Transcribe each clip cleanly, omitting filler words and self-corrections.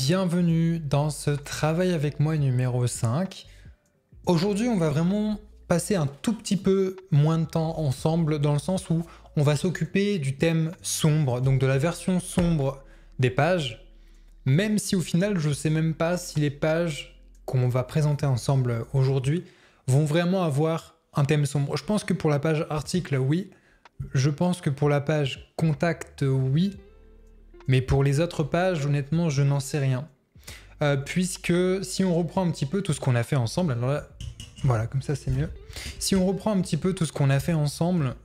bienvenue dans ce travail avec moi numéro 5. Aujourd'hui, on va vraiment passer un tout petit peu moins de temps ensemble dans le sens où on va s'occuper du thème sombre, donc de la version sombre des pages, même si au final, je ne sais même pas si les pages qu'on va présenter ensemble aujourd'hui vont vraiment avoir un thème sombre. Je pense que pour la page article, oui. Je pense que pour la page contact, oui. Mais pour les autres pages, honnêtement, je n'en sais rien. Puisque si on reprend un petit peu tout ce qu'on a fait ensemble, alors là, voilà, comme ça c'est mieux. Si on reprend un petit peu tout ce qu'on a fait ensemble,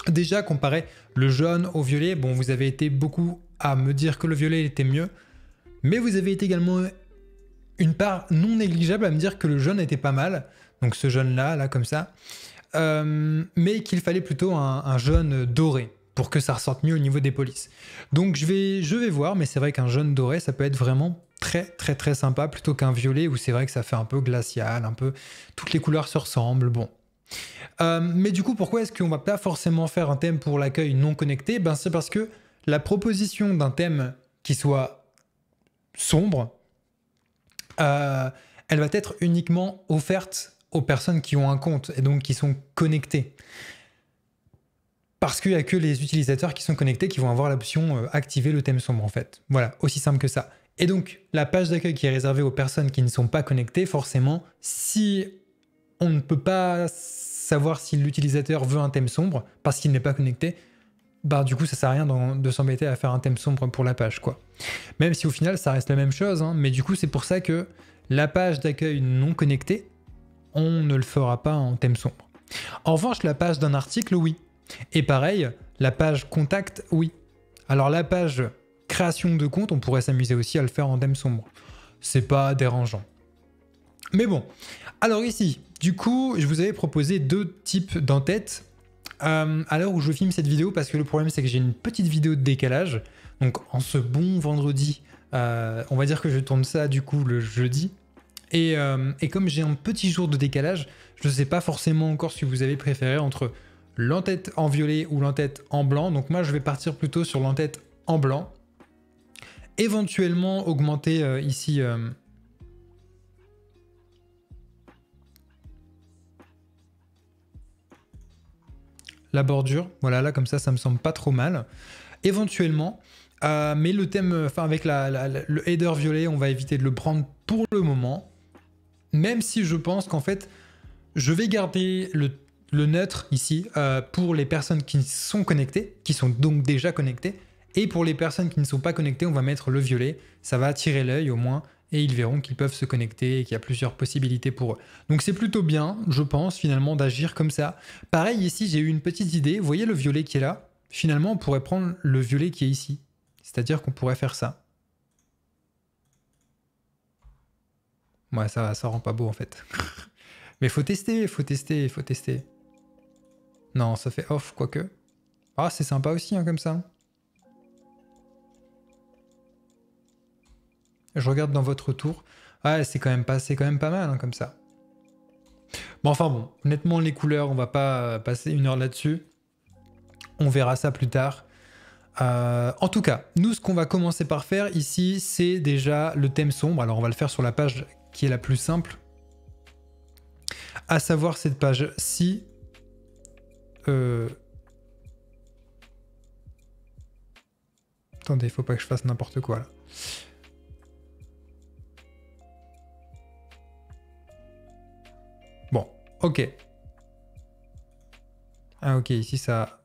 déjà comparé le jaune au violet, bon, vous avez été beaucoup à me dire que le violet était mieux, mais vous avez été également une part non négligeable à me dire que le jaune était pas mal, donc ce jaune-là, là, comme ça, mais qu'il fallait plutôt un jaune doré, pour que ça ressorte mieux au niveau des polices. Donc je vais voir, mais c'est vrai qu'un jaune doré, ça peut être vraiment très sympa, plutôt qu'un violet où c'est vrai que ça fait un peu glacial, un peu toutes les couleurs se ressemblent, bon. Mais du coup, pourquoi est-ce qu'on va pas forcément faire un thème pour l'accueil non connecté? Ben c'est parce que la proposition d'un thème qui soit sombre, elle va être uniquement offerte aux personnes qui ont un compte et donc qui sont connectées. Parce qu'il n'y a que les utilisateurs qui sont connectés qui vont avoir l'option activer le thème sombre en fait. Voilà, aussi simple que ça. Et donc, la page d'accueil qui est réservée aux personnes qui ne sont pas connectées, forcément, si on ne peut pas savoir si l'utilisateur veut un thème sombre parce qu'il n'est pas connecté, bah du coup ça sert à rien de s'embêter à faire un thème sombre pour la page quoi. Même si au final ça reste la même chose, hein, mais du coup c'est pour ça que la page d'accueil non connectée, on ne le fera pas en thème sombre. En revanche, la page d'un article, oui. Et pareil, la page contact, oui. Alors la page création de compte, on pourrait s'amuser aussi à le faire en thème sombre. C'est pas dérangeant. Mais bon, alors ici, du coup, je vous avais proposé deux types d'entêtes à l'heure où je filme cette vidéo, parce que le problème c'est que j'ai une petite vidéo de décalage. Donc en ce bon vendredi, on va dire que je tourne ça du coup le jeudi. Et comme j'ai un petit jour de décalage, je ne sais pas forcément encore si vous avez préféré entre l'entête en violet ou l'entête en blanc. Donc moi je vais partir plutôt sur l'entête en blanc. Éventuellement augmenter ici la bordure. Voilà, là comme ça me semble pas trop mal. Éventuellement, mais le thème, enfin avec le header violet, on va éviter de le prendre pour le moment. Même si je pense qu'en fait, je vais garder le neutre ici pour les personnes qui sont connectées, qui sont donc déjà connectées. Et pour les personnes qui ne sont pas connectées, on va mettre le violet. Ça va attirer l'œil au moins. Et ils verront qu'ils peuvent se connecter et qu'il y a plusieurs possibilités pour eux. Donc c'est plutôt bien, je pense, finalement, d'agir comme ça. Pareil, ici, j'ai eu une petite idée. Vous voyez le violet qui est là? Finalement, on pourrait prendre le violet qui est ici. C'est-à-dire qu'on pourrait faire ça. Ouais, ça rend pas beau, en fait. Mais faut tester. Non, ça fait off, quoique. Ah, c'est sympa aussi, hein, comme ça. Je regarde dans votre tour. Ah, c'est quand même pas mal, hein, comme ça. Bon, enfin bon, honnêtement, les couleurs, on va pas passer une heure là-dessus. On verra ça plus tard. En tout cas, nous, ce qu'on va commencer par faire ici, c'est déjà le thème sombre. Alors, on va le faire sur la page qui est la plus simple. À savoir cette page-ci. Attendez, il faut pas que je fasse n'importe quoi, là. Bon, ok. Ah ok, ici ça...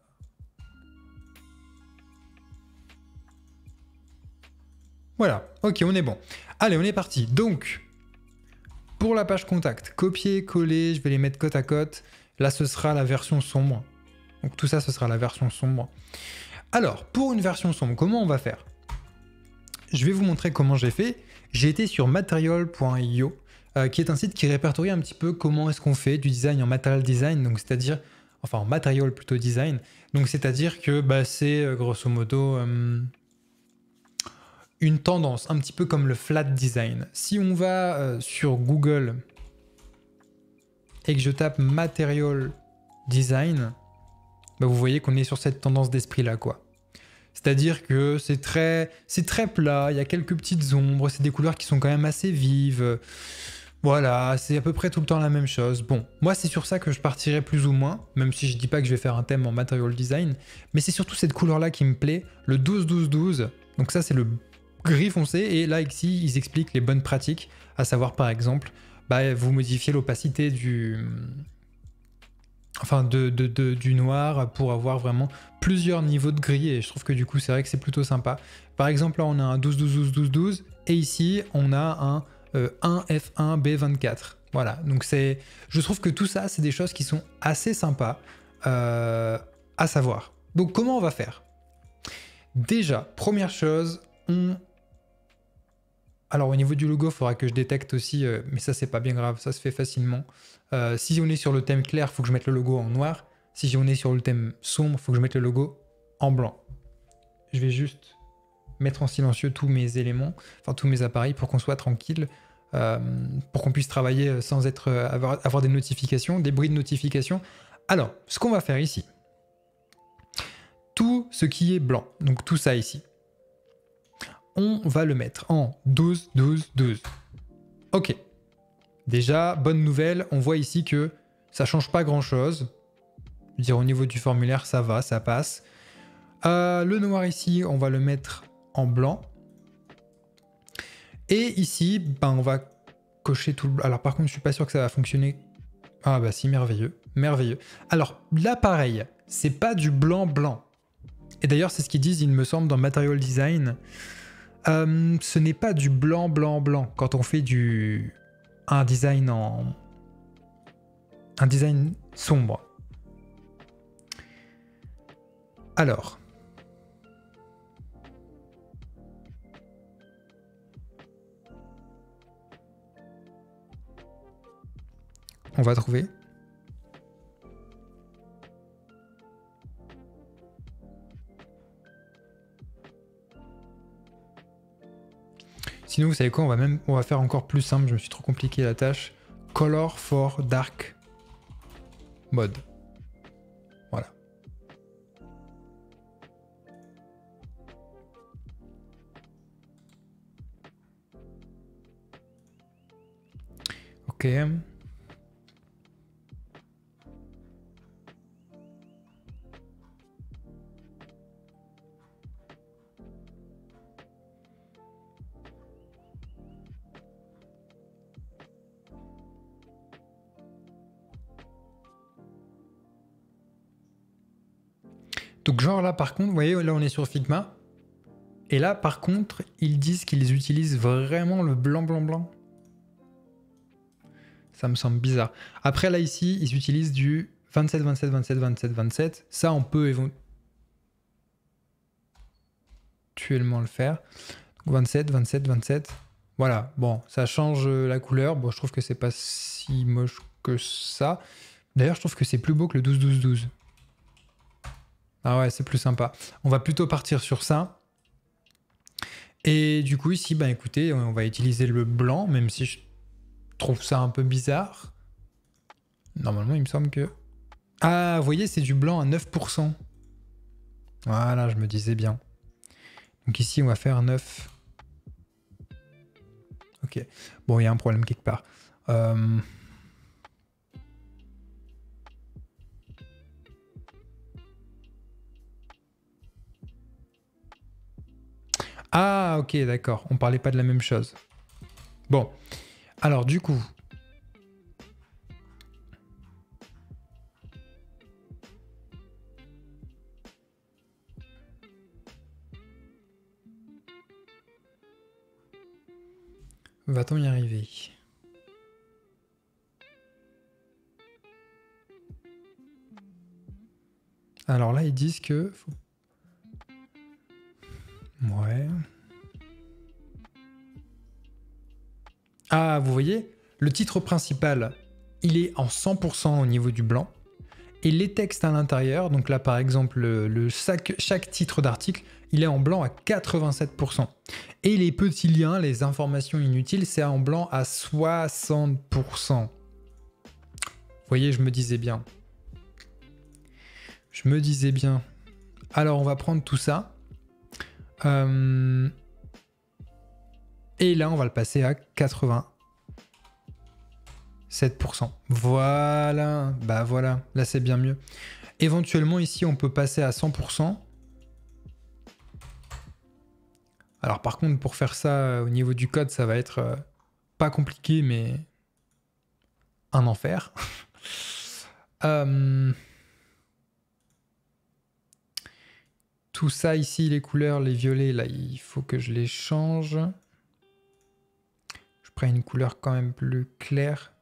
Voilà, ok, on est bon. Allez, on est parti. Donc, pour la page contact, copier, coller, je vais les mettre côte à côte. Là, ce sera la version sombre. Donc tout ça, ce sera la version sombre. Alors, pour une version sombre, comment on va faire? Je vais vous montrer comment j'ai fait. J'ai été sur material.io, qui est un site qui répertorie un petit peu comment est-ce qu'on fait du design en material design, donc c'est-à-dire, enfin en material plutôt design, donc c'est-à-dire que bah, c'est grosso modo une tendance, un petit peu comme le flat design. Si on va sur Google et que je tape material design, bah, vous voyez qu'on est sur cette tendance d'esprit là quoi. C'est-à-dire que c'est très plat, il y a quelques petites ombres, c'est des couleurs qui sont quand même assez vives. Voilà, c'est à peu près tout le temps la même chose. Bon, moi c'est sur ça que je partirai plus ou moins, même si je dis pas que je vais faire un thème en material design, mais c'est surtout cette couleur-là qui me plaît, le 12-12-12. Donc ça c'est le gris foncé, et là ici ils expliquent les bonnes pratiques, à savoir par exemple, bah, vous modifiez l'opacité du... Enfin, du noir pour avoir vraiment plusieurs niveaux de gris, et je trouve que du coup c'est vrai que c'est plutôt sympa. Par exemple là on a un 12-12-12-12-12 et ici on a un 1F1B24. Voilà, donc je trouve que tout ça c'est des choses qui sont assez sympas à savoir. Donc comment on va faire? Déjà, première chose, alors au niveau du logo, il faudra que je détecte aussi, mais ça c'est pas bien grave, ça se fait facilement. Si on est sur le thème clair, il faut que je mette le logo en noir. Si on est sur le thème sombre, il faut que je mette le logo en blanc. Je vais juste mettre en silencieux tous mes éléments, enfin tous mes appareils pour qu'on soit tranquille, pour qu'on puisse travailler sans avoir des notifications, des bruits de notification. Alors, ce qu'on va faire ici, tout ce qui est blanc, donc tout ça ici, on va le mettre en 12-12-12. Ok. Déjà, bonne nouvelle, on voit ici que ça change pas grand-chose. Je veux dire, au niveau du formulaire, ça va, ça passe. Le noir ici, on va le mettre en blanc. Et ici, ben, on va cocher tout le... Alors par contre, je suis pas sûr que ça va fonctionner. Ah bah si, merveilleux, merveilleux. Alors là, pareil, c'est pas du blanc-blanc. Et d'ailleurs, c'est ce qu'ils disent, il me semble, dans Material Design. Ce n'est pas du blanc-blanc-blanc quand on fait un design sombre. Alors, on va trouver. Sinon, vous savez quoi, on va faire encore plus simple, je me suis trop compliqué la tâche. Color for dark mode. Voilà. Ok. Donc genre là par contre, vous voyez, là on est sur Figma. Et là par contre, ils disent qu'ils utilisent vraiment le blanc. Ça me semble bizarre. Après là ici, ils utilisent du 27. Ça on peut éventuellement le faire. 27. Voilà, bon, ça change la couleur. Bon, je trouve que c'est pas si moche que ça. D'ailleurs, je trouve que c'est plus beau que le 12-12-12. Ah ouais, c'est plus sympa. On va plutôt partir sur ça. Et du coup, ici, bah écoutez, on va utiliser le blanc, même si je trouve ça un peu bizarre. Normalement, il me semble que... Ah, vous voyez, c'est du blanc à 9%. Voilà, je me disais bien. Donc ici, on va faire 9. Ok. Bon, il y a un problème quelque part. Ah, ok, d'accord. On parlait pas de la même chose. Bon. Alors, du coup... Va-t-on y arriver? Alors là, ils disent que... Ouais. Ah, vous voyez, le titre principal, il est en 100% au niveau du blanc. Et les textes à l'intérieur, donc là par exemple, chaque titre d'article, il est en blanc à 87%. Et les petits liens, les informations inutiles, c'est en blanc à 60%. Vous voyez, je me disais bien. Alors on va prendre tout ça. Et là, on va le passer à 87%. Voilà, bah voilà, là c'est bien mieux. Éventuellement ici, on peut passer à 100%. Alors par contre, pour faire ça au niveau du code, ça va être pas compliqué, mais un enfer. Tout ça ici, les couleurs, les violets, là, il faut que je les change. Je prends une couleur quand même plus claire.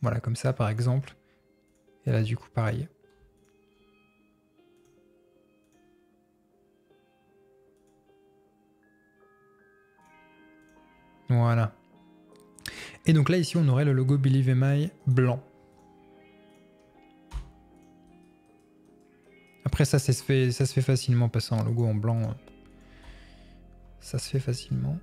Voilà, comme ça par exemple. Et là, du coup, pareil. Voilà. Et donc là, ici, on aurait le logo Believe MI blanc. Après, ça se fait facilement, passer un logo en blanc. Ça se fait facilement.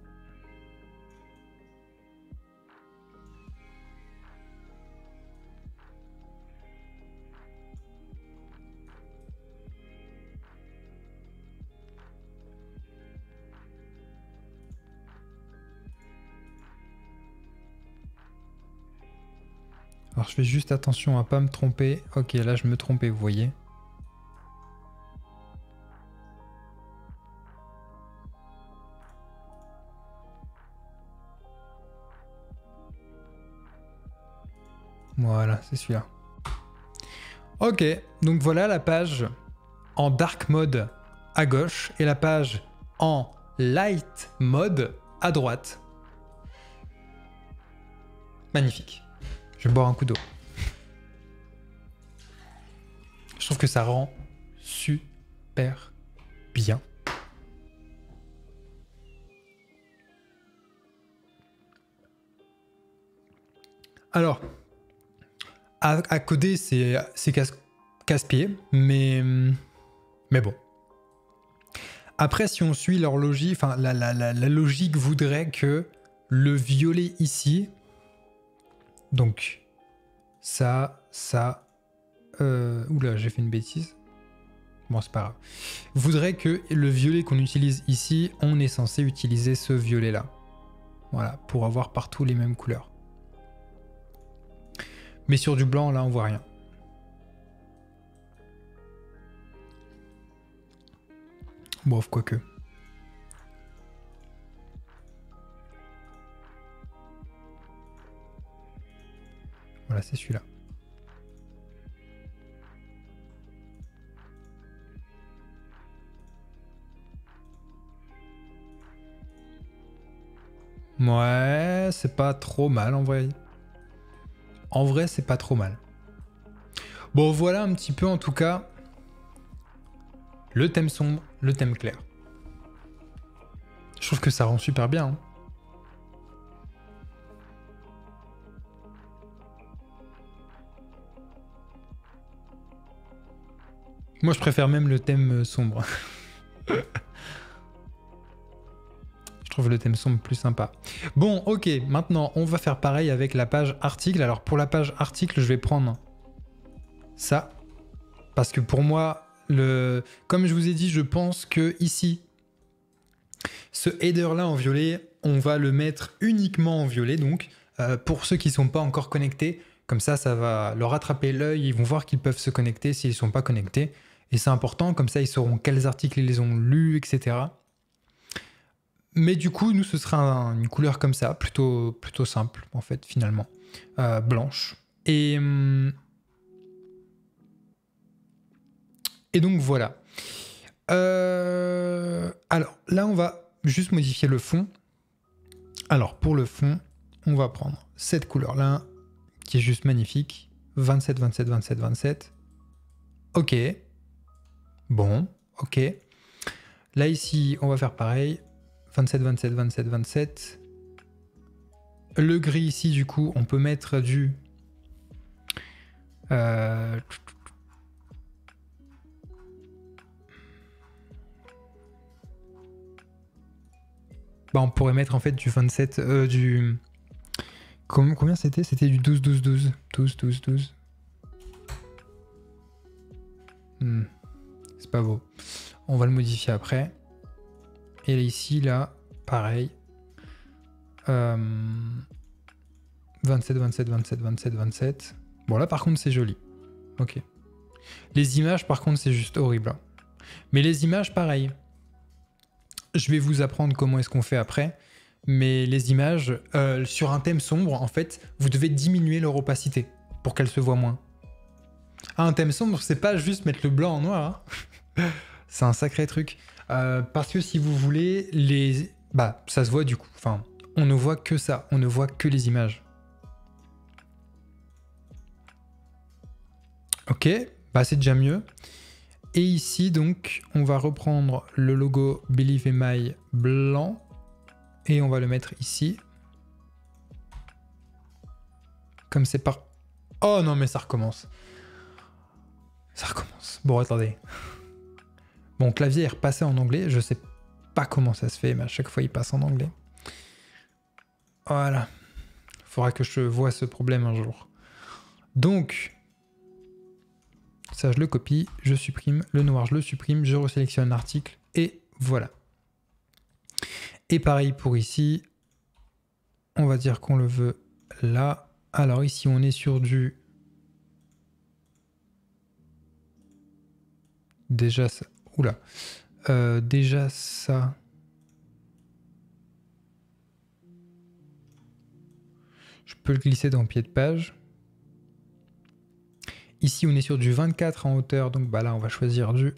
Alors, je fais juste attention à pas me tromper. Ok, là, je me trompais, vous voyez. Voilà, c'est celui-là. Ok, donc voilà la page en dark mode à gauche et la page en light mode à droite. Magnifique. Je vais boire un coup d'eau. Je trouve que ça rend super bien. Alors, à coder, c'est casse-pied, mais bon. Après, si on suit leur logique, enfin, la logique voudrait que le violet ici, donc ça, oula, j'ai fait une bêtise. Bon, c'est pas grave. Voudrait que le violet qu'on utilise ici, on est censé utiliser ce violet-là. Voilà, pour avoir partout les mêmes couleurs. Mais sur du blanc, là, on voit rien. Bof, quoique. Voilà, c'est celui-là. Ouais, c'est pas trop mal en vrai. En vrai, c'est pas trop mal. Bon, voilà un petit peu en tout cas le thème sombre, le thème clair. Je trouve que ça rend super bien. Hein. Moi, je préfère même le thème sombre. Je trouve le thème sombre plus sympa. Bon, ok, maintenant, on va faire pareil avec la page article. Alors, pour la page article, je vais prendre ça. Parce que pour moi, comme je vous ai dit, je pense que ici, ce header-là en violet, on va le mettre uniquement en violet. Donc, pour ceux qui ne sont pas encore connectés, comme ça va leur attraper l'œil. Ils vont voir qu'ils peuvent se connecter s'ils ne sont pas connectés. Et c'est important, comme ça, ils sauront quels articles ils les ont lus, etc. Mais du coup, nous, ce sera une couleur comme ça, plutôt simple, en fait, finalement. Blanche. Et donc, voilà. Alors, là, on va juste modifier le fond. Alors, pour le fond, on va prendre cette couleur-là, qui est juste magnifique. 27, 27, 27, 27. Ok. Bon, ok. Là, ici, on va faire pareil. 27, 27, 27, 27. Le gris ici, du coup, on peut mettre du... Bah, on pourrait mettre en fait du 27... Combien c'était? C'était du 12, 12, 12. 12, 12, 12. C'est pas beau. On va le modifier après. Et là, ici, là, pareil. 27, 27, 27, 27, 27. Bon, là, par contre, c'est joli. Ok. Les images, par contre, c'est juste horrible. Hein. Mais les images, pareil. Je vais vous apprendre comment est-ce qu'on fait après. Mais les images, sur un thème sombre, en fait, vous devez diminuer leur opacité pour qu'elles se voient moins. Ah, un thème sombre, c'est pas juste mettre le blanc en noir. Hein. C'est un sacré truc. Parce que si vous voulez, les... Bah, ça se voit du coup. Enfin, on ne voit que ça. On ne voit que les images. Ok, bah c'est déjà mieux. Et ici, donc, on va reprendre le logo Believe My blanc et on va le mettre ici. Comme c'est par... Oh non, mais ça recommence. Ça recommence. Bon, attendez. Mon clavier est repassé en anglais. Je sais pas comment ça se fait, mais à chaque fois, il passe en anglais. Voilà. Faudra que je vois ce problème un jour. Donc... Ça, je le copie, je supprime. Le noir, je le supprime. Je resélectionne l'article. Et voilà. Et pareil pour ici. On va dire qu'on le veut là. Alors ici, on est sur du... Déjà ça... Oula. Déjà ça... Je peux le glisser dans le pied de page. Ici, on est sur du 24 en hauteur, donc bah là, on va choisir du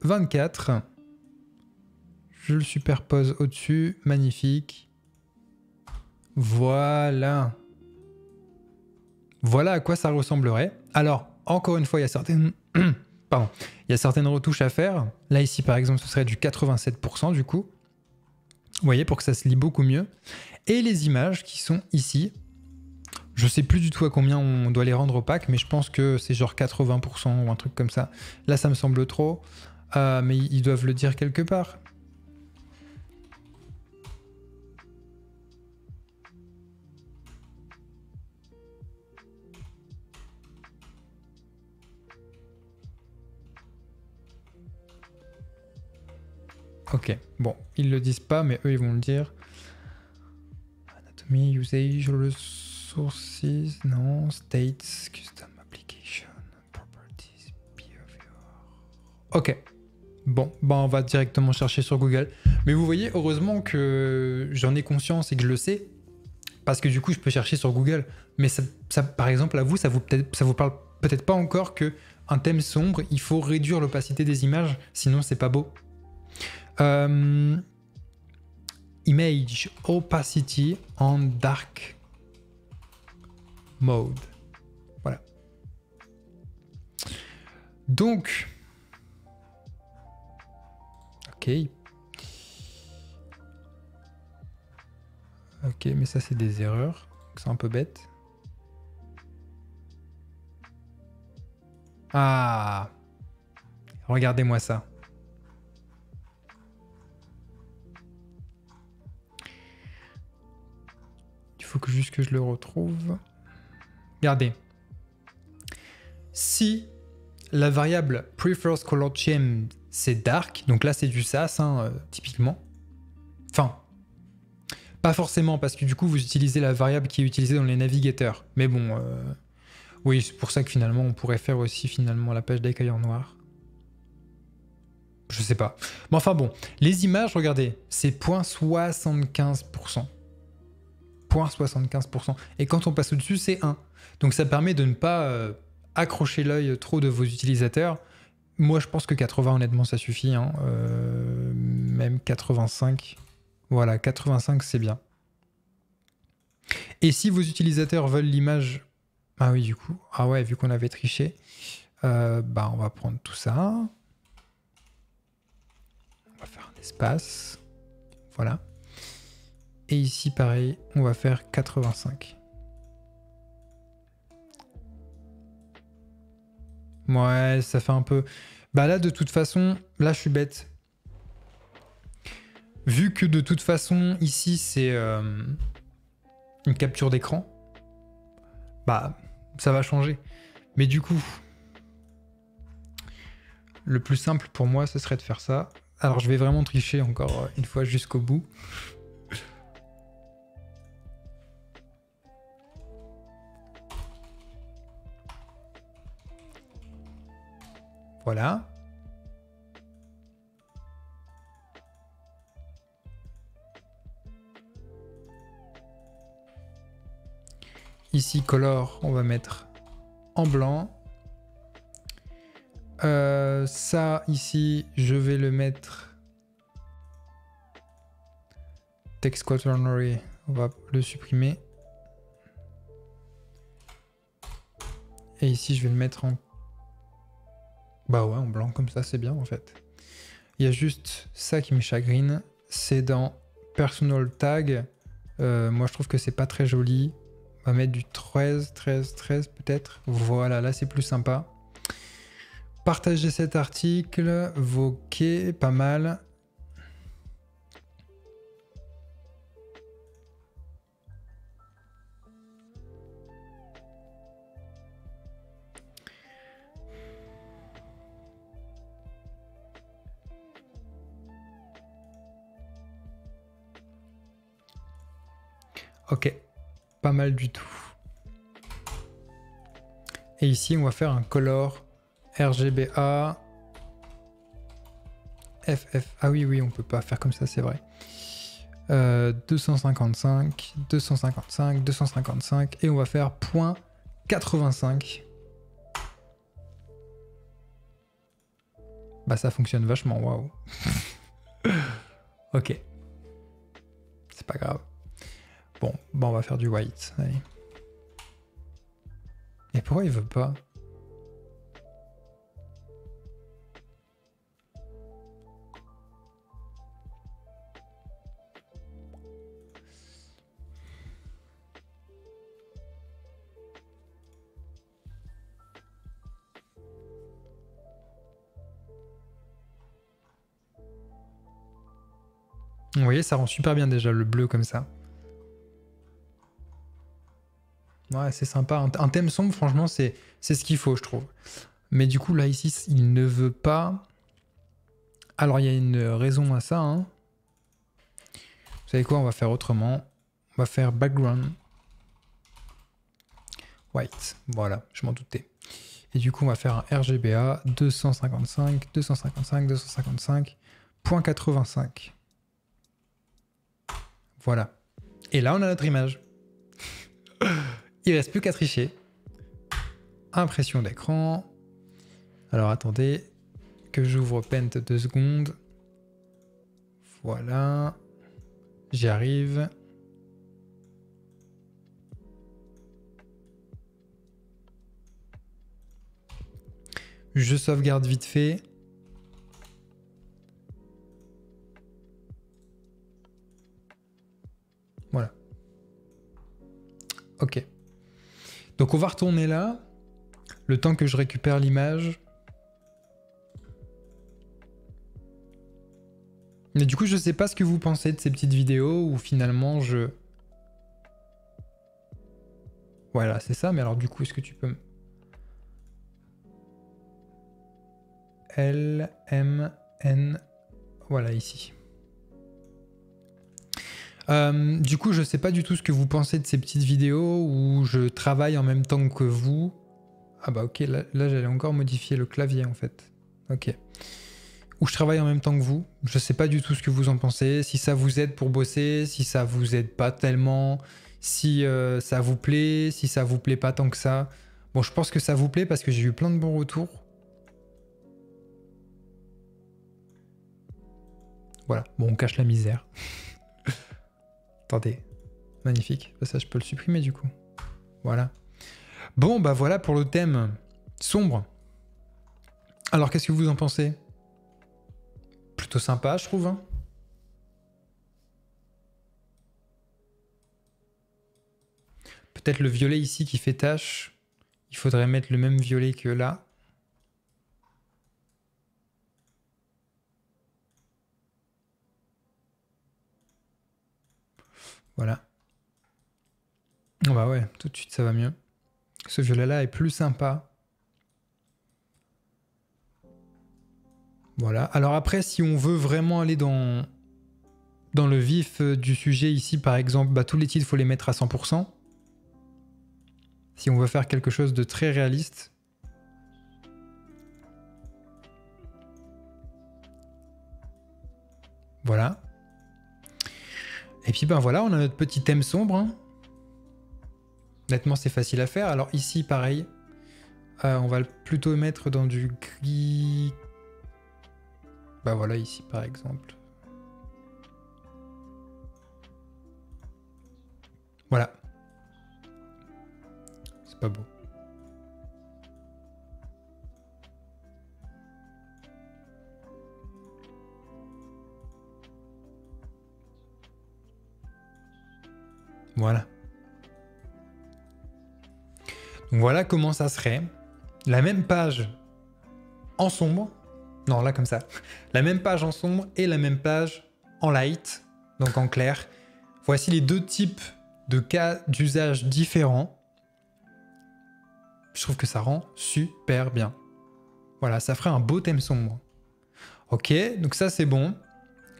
24. Je le superpose au-dessus, magnifique. Voilà. Voilà à quoi ça ressemblerait. Alors, encore une fois, il y a certaines... Pardon. Il y a certaines retouches à faire. Là, ici, par exemple, ce serait du 87% du coup. Vous voyez, pour que ça se lit beaucoup mieux. Et les images qui sont ici... Je sais plus du tout à combien on doit les rendre opaques, mais je pense que c'est genre 80% ou un truc comme ça. Là, ça me semble trop, mais ils doivent le dire quelque part. Ok, bon, ils le disent pas, mais eux, ils vont le dire. Anatomy, usage, resources, non, states, custom application, properties, behavior. Ok. Bon, bah on va directement chercher sur Google. Mais vous voyez, heureusement que j'en ai conscience et que je le sais, parce que du coup, je peux chercher sur Google. Mais ça par exemple, à vous, ça vous parle peut-être pas encore que un thème sombre, il faut réduire l'opacité des images, sinon c'est pas beau. Image opacity en dark mode. Voilà. Donc, ok. Ok, mais ça c'est des erreurs. C'est un peu bête. Ah, regardez-moi ça. Il faut que juste que je le retrouve. Regardez. Si la variable prefers color change c'est dark, donc là c'est du SAS hein, typiquement. Enfin, pas forcément parce que du coup vous utilisez la variable qui est utilisée dans les navigateurs. Mais bon, oui c'est pour ça que finalement on pourrait faire aussi finalement la page d'accueil en noir. Je sais pas. Mais enfin bon, les images, regardez, c'est 0,75%. 0,75%. Et quand on passe au-dessus, c'est 1. Donc ça permet de ne pas accrocher l'œil trop de vos utilisateurs. Moi, je pense que 80, honnêtement, ça suffit. Hein. Même 85. Voilà, 85, c'est bien. Et si vos utilisateurs veulent l'image... Ah oui, du coup. Ah ouais, vu qu'on avait triché. Bah, on va prendre tout ça. On va faire un espace. Voilà. Et ici, pareil, on va faire 85. Ouais, ça fait un peu... Bah là, de toute façon, là, je suis bête. Vu que de toute façon, ici, c'est... une capture d'écran, bah ça va changer. Mais du coup, le plus simple pour moi, ce serait de faire ça. Alors je vais vraiment tricher encore une fois jusqu'au bout. Voilà. Ici, color, on va mettre en blanc. Ça, ici, je vais le mettre... Text quaternary, on va le supprimer. Et ici, je vais le mettre en... Bah ouais, en blanc, comme ça, c'est bien, en fait. Il y a juste ça qui me chagrine. C'est dans Personal Tag. Moi, je trouve que c'est pas très joli. On va mettre du 13, 13, 13 peut-être. Voilà, là, c'est plus sympa. Partagez cet article. Ok, pas mal. Ok, pas mal du tout. Et ici, on va faire un color RGBA FF. Ah oui, oui, on peut pas faire comme ça, c'est vrai. 255, 255, 255, et on va faire .85. Bah ça fonctionne vachement, waouh. Ok. C'est pas grave. Bon, bah on va faire du white, allez. Et pourquoi il veut pas? Vous voyez, ça rend super bien déjà le bleu comme ça. Ouais, c'est sympa. Un thème sombre, franchement, c'est ce qu'il faut, je trouve. Mais du coup, là, ici, il ne veut pas. Alors, il y a une raison à ça. Hein. Vous savez quoi, on va faire autrement. On va faire background white. Voilà, je m'en doutais. Et du coup, on va faire un RGBA 255, 255, 255, .85. Voilà. Et là, on a notre image. Il reste plus qu'à tricher. Impression d'écran. Alors, attendez que j'ouvre Paint 2 secondes. Voilà. J'y arrive. Je sauvegarde vite fait. Voilà. Ok. Donc on va retourner là. Le temps que je récupère l'image. Mais du coup, je sais pas ce que vous pensez de ces petites vidéos où finalement je... Voilà, c'est ça. Mais alors du coup, est-ce que tu peux... L, M, N... Voilà, ici. Du coup, je sais pas du tout ce que vous pensez de ces petites vidéos où je travaille en même temps que vous. Ah bah ok, là j'allais encore modifier le clavier en fait. Ok. Où je travaille en même temps que vous. Je sais pas du tout ce que vous en pensez. Si ça vous aide pour bosser, si ça vous aide pas tellement, si ça vous plaît, si ça vous plaît pas tant que ça. Bon, je pense que ça vous plaît parce que j'ai eu plein de bons retours. Voilà, bon, on cache la misère. Attendez, magnifique. Ça, je peux le supprimer du coup. Voilà. Bon, bah voilà pour le thème sombre. Alors, qu'est-ce que vous en pensez? Plutôt sympa, je trouve. Hein. Peut-être le violet ici qui fait tache. Il faudrait mettre le même violet que là. Voilà. Oh bah ouais, tout de suite ça va mieux. Ce violet-là est plus sympa. Voilà. Alors après, si on veut vraiment aller dans le vif du sujet ici, par exemple, bah, tous les titres, il faut les mettre à 100%. Si on veut faire quelque chose de très réaliste. Voilà. Et puis ben voilà, on a notre petit thème sombre. Hein. Honnêtement, c'est facile à faire. Alors ici, pareil. On va plutôt mettre dans du gris. Bah voilà, ici par exemple. Voilà. C'est pas beau. Voilà. Donc voilà comment ça serait. La même page en sombre. Non, là comme ça. La même page en sombre et la même page en light, donc en clair. Voici les deux types de cas d'usage différents. Je trouve que ça rend super bien. Voilà, ça ferait un beau thème sombre. Ok, donc ça c'est bon.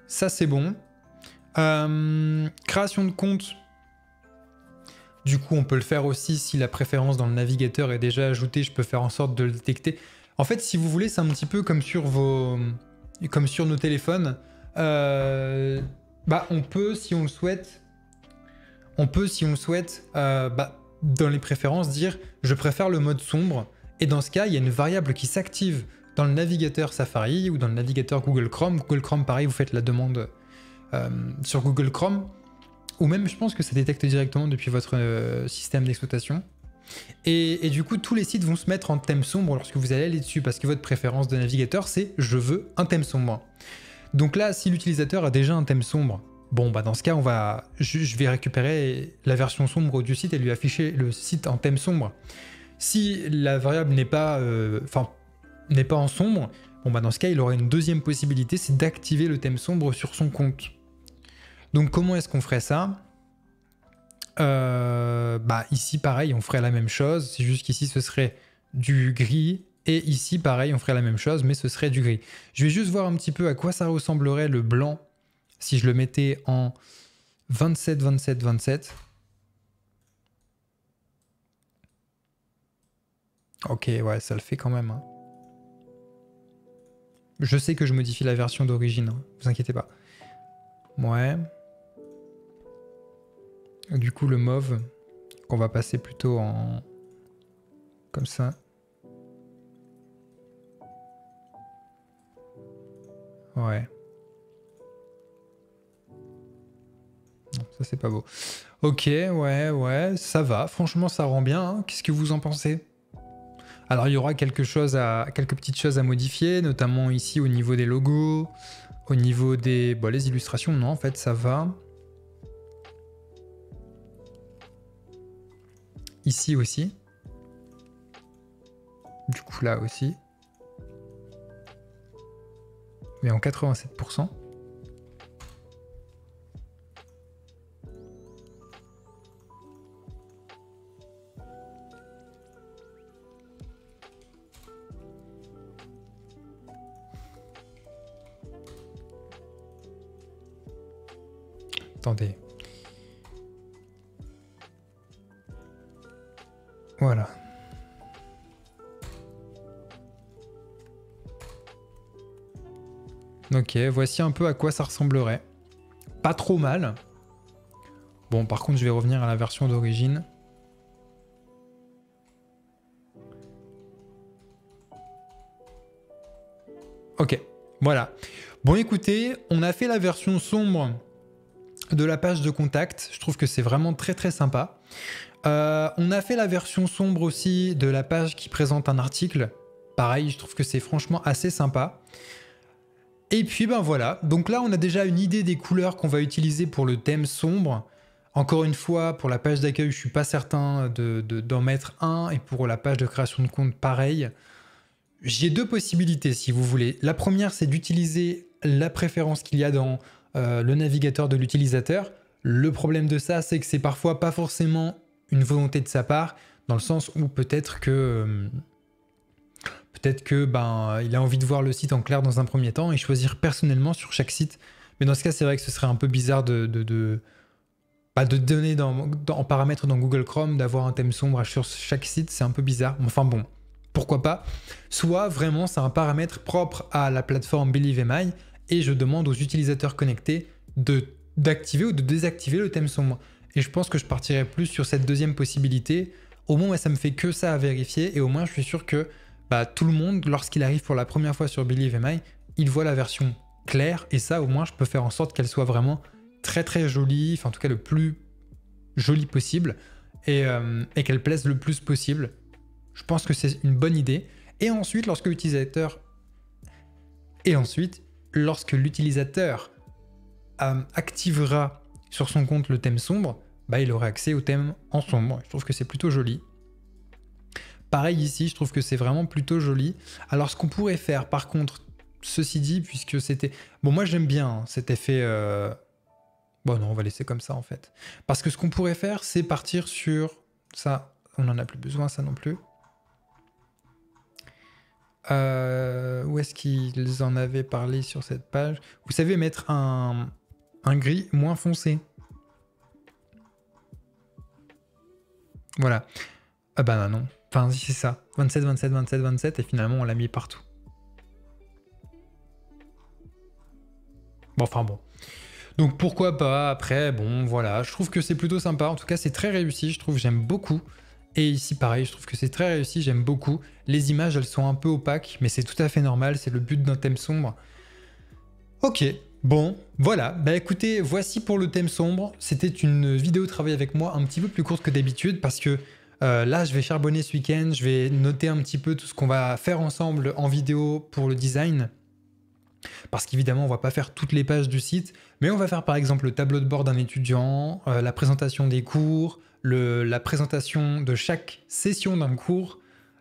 Ça c'est bon. Création de compte. Du coup, on peut le faire aussi si la préférence dans le navigateur est déjà ajoutée. Je peux faire en sorte de le détecter. En fait, si vous voulez, c'est un petit peu comme sur nos téléphones. Bah, on peut, si on le souhaite, dans les préférences, dire je préfère le mode sombre. Et dans ce cas, il y a une variable qui s'active dans le navigateur Safari ou dans le navigateur Google Chrome. Google Chrome, pareil, vous faites la demande sur Google Chrome. Ou même, je pense que ça détecte directement depuis votre système d'exploitation. Et du coup, tous les sites vont se mettre en thème sombre lorsque vous allez aller dessus, parce que votre préférence de navigateur, c'est « je veux un thème sombre ». Donc là, si l'utilisateur a déjà un thème sombre, bon, bah dans ce cas, je vais récupérer la version sombre du site et lui afficher le site en thème sombre. Si la variable n'est pas en sombre, bon, bah dans ce cas, il aura une deuxième possibilité, c'est d'activer le thème sombre sur son compte. Donc comment est-ce qu'on ferait ça ? Ici pareil, on ferait la même chose, c'est juste qu'ici ce serait du gris, et ici pareil, on ferait la même chose, mais ce serait du gris. Je vais juste voir un petit peu à quoi ça ressemblerait le blanc si je le mettais en 27, 27, 27. Ok, ouais, ça le fait quand même. Hein. Je sais que je modifie la version d'origine, hein, vous inquiétez pas. Ouais. Du coup, le mauve, qu'on va passer plutôt en... comme ça. Ouais. Non, ça c'est pas beau. Ok, ouais, ça va. Franchement, ça rend bien. Hein. Qu'est-ce que vous en pensez ? Alors, il y aura quelques petites choses à modifier, notamment ici au niveau des logos, au niveau des... Bon, les illustrations, non, en fait, ça va. Ici aussi. Du coup, là aussi. Mais en 87%. Attendez. Voilà. Ok, voici un peu à quoi ça ressemblerait. Pas trop mal. Bon, par contre, je vais revenir à la version d'origine. Ok, voilà. Bon, écoutez, on a fait la version sombre de la page de contact. Je trouve que c'est vraiment très très sympa. On a fait la version sombre aussi de la page qui présente un article. Pareil, je trouve que c'est franchement assez sympa. Et puis ben voilà, donc là on a déjà une idée des couleurs qu'on va utiliser pour le thème sombre. Encore une fois, pour la page d'accueil, je suis pas certain d'en mettre un, et pour la page de création de compte, pareil. J'ai deux possibilités si vous voulez. La première, c'est d'utiliser la préférence qu'il y a dans le navigateur de l'utilisateur. Le problème de ça, c'est que c'est parfois pas forcément une volonté de sa part, dans le sens où peut-être que ben, il a envie de voir le site en clair dans un premier temps et choisir personnellement sur chaque site. Mais dans ce cas, c'est vrai que ce serait un peu bizarre de donner en paramètre dans Google Chrome, d'avoir un thème sombre sur chaque site, c'est un peu bizarre. Enfin bon, pourquoi pas. Soit vraiment c'est un paramètre propre à la plateforme BelieveMI et je demande aux utilisateurs connectés d'activer ou de désactiver le thème sombre. Et je pense que je partirais plus sur cette deuxième possibilité. Au moins, ça me fait que ça à vérifier et au moins je suis sûr que tout le monde, lorsqu'il arrive pour la première fois sur BelieveMI, il voit la version claire et ça au moins je peux faire en sorte qu'elle soit vraiment très très jolie, enfin en tout cas le plus jolie possible et qu'elle plaise le plus possible. Je pense que c'est une bonne idée. Et ensuite, lorsque l'utilisateur activera sur son compte le thème sombre, il aura accès au thème en sombre. Je trouve que c'est plutôt joli. Pareil ici, je trouve que c'est vraiment plutôt joli. Alors ce qu'on pourrait faire par contre, ceci dit, puisque c'était... Bon, moi j'aime bien cet effet... Bon non, on va laisser comme ça en fait. Parce que ce qu'on pourrait faire, c'est partir sur... Ça, on n'en a plus besoin, ça non plus. Où est-ce qu'ils en avaient parlé sur cette page? Vous savez, mettre un gris moins foncé. Voilà. Ah bah non. Enfin, si c'est ça. 27, 27, 27, 27, et finalement, on l'a mis partout. Bon, enfin bon. Donc pourquoi pas, après, bon, voilà. Je trouve que c'est plutôt sympa. En tout cas, c'est très réussi. Je trouve, j'aime beaucoup. Et ici, pareil, je trouve que c'est très réussi. J'aime beaucoup. Les images, elles sont un peu opaques, mais c'est tout à fait normal. C'est le but d'un thème sombre. Ok. Bon, voilà. Bah écoutez, voici pour le thème sombre. C'était une vidéo travail avec moi un petit peu plus courte que d'habitude parce que là, je vais charbonner ce week-end. Je vais noter un petit peu tout ce qu'on va faire ensemble en vidéo pour le design. Parce qu'évidemment, on va pas faire toutes les pages du site, mais on va faire par exemple le tableau de bord d'un étudiant, la présentation des cours, la présentation de chaque session d'un cours,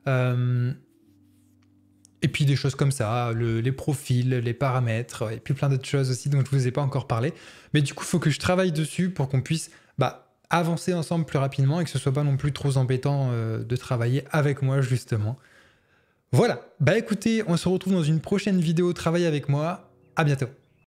et puis des choses comme ça, les profils, les paramètres, et puis plein d'autres choses aussi dont je vous ai pas encore parlé. Mais du coup, il faut que je travaille dessus pour qu'on puisse avancer ensemble plus rapidement et que ce soit pas non plus trop embêtant de travailler avec moi justement. Voilà, écoutez, on se retrouve dans une prochaine vidéo Travail avec moi. À bientôt.